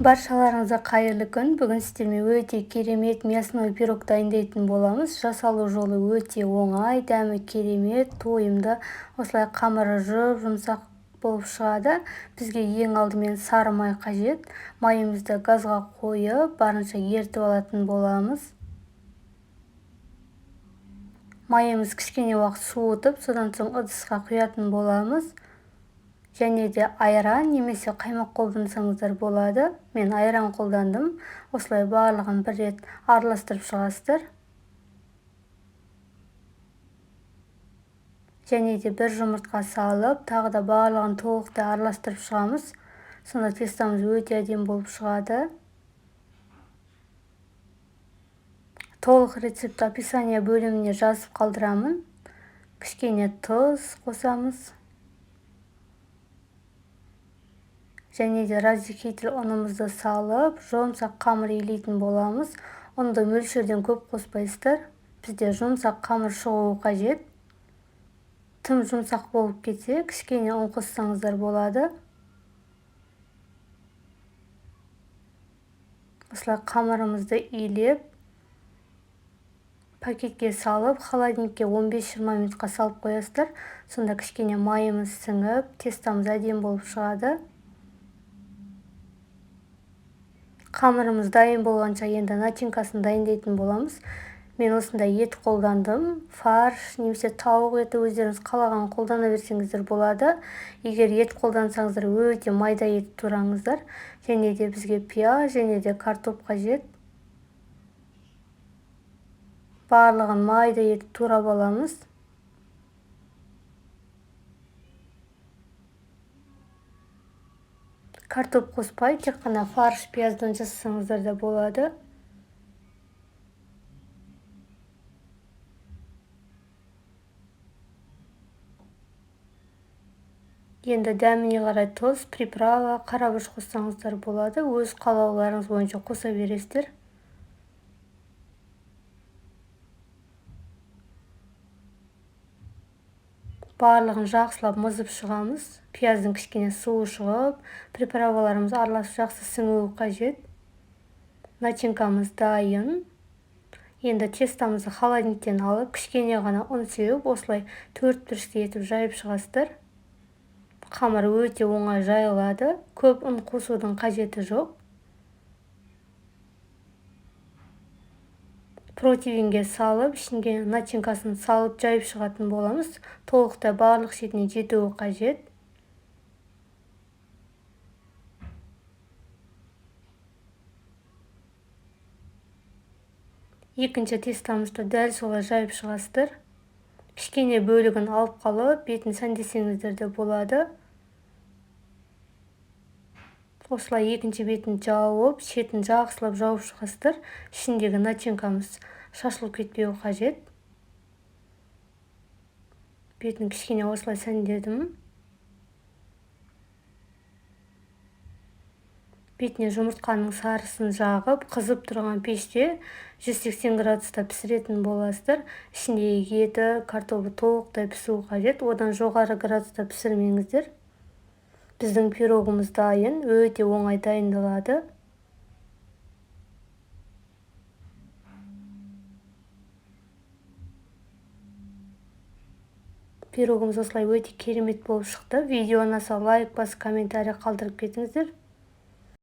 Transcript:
Баршаларыңызға қайырлы күн. Бүгін сіздермен өте керемет мясной пирог дайындайтын боламыз. Жасалу жолы өте оңай, дәмі керемет, тойымды. Осылай қамыры жұмсақ болып шығады. Бізге ең алдымен сары май қажет. Майымызды газға қойып, барынша ертіп алатын боламыз. Майымыз кішкене уақыт суытып, содан соң ыдысқа құятын боламыз. Және де айран немесе қаймақ қолдансаңыздар болады. Мен айран қолдандым. Осылай барлығын бір рет араластырып шығасыздар. Және де бір жұмыртқа салып, тағы да барлығын толықтай араластырып шығамыз. Сонда тестамыз өте әдемі болып шығады. Толық рецепт описание бөліміне жазып қалдырамын. Кішкене тұз қосамыз. Және де разделитель ұнымызды салып, жұмсақ қамыр илейтін боламыз. Ұнды мөлшерден көп қоспайсыздар. Бізде жұмсақ қамыр шығуы қажет. Тым жұмсақ болып кетсе, кішкене ұн қоссаңыздар болады. Осылай қамырымызды илеп, пакетке салып, холодильникке 15-20 минутқа салып қоясыздар. Сонда кішкене майымыз сіңіп, тестамыз әдемі болып шығады. Қамырымыз дайын болғанша енді начинкасын дайындайтын боламыз. Мен осында ет қолдандым. Фарш немесе тауық еті өздеріңіз қалаған қолдана берсеңіздер болады. Егер ет қолдансаңыздар, өте майда ет тураңыздар. Және де бізге пияз және де картоп қажет. Барлығын майда ет турап аламыз. Картоп қоспай, тек қана фарш пияздан жасасаңыздар да болады. Енді дәміне қарай тұз, приправа, қарабаш қоссаңыздар болады. Өз қалауларыңыз бойынша қоса бересіздер. Барлығын жақсылап мызып шығамыз. Пияздың кішкене суы шығып, приправаларымыз араласып жақсы сіңуі қажет. Начинкамыз дайын. Енді тестамызды холодильниктен алып, кішкене ғана ұн сеуіп, осылай 4 бүрішке етіп жайып шығасыздар. Қамыр өте оңай жайылады. Көп ұн қосудың қажеті жоқ. Противенге салып, ішінге начинкасын салып жайып шығатын боламыз. Толықтай барлық шетіне жетуі қажет. Екінші тестамызды дәл солай жайып шығасыздар. Кішкене бөлігін алып қалып, бетін сәндесеңіздер де болады. Осылай екінші бетін жауып, шетін жақсылап жауып шығасыздар. Ішіндегі начинкамыз шашылып кетпеуі қажет. Бетін кішкене осылай сәндедім. Бетіне жұмыртқаның сарысын жағып, қызып тұрған пеште 180 градуста пісіретін боласыздар. Ішіндегі еті, картопы толықтай пісуі қажет. Одан жоғары градуста пісірмеңіздер. Біздің пирогымыз дайын, өте оңай дайындалады. Пирогымыз осылай өте керемет болып шықты. Видео ұнаса лайк басып, комментарий қалдырып кетіңіздер.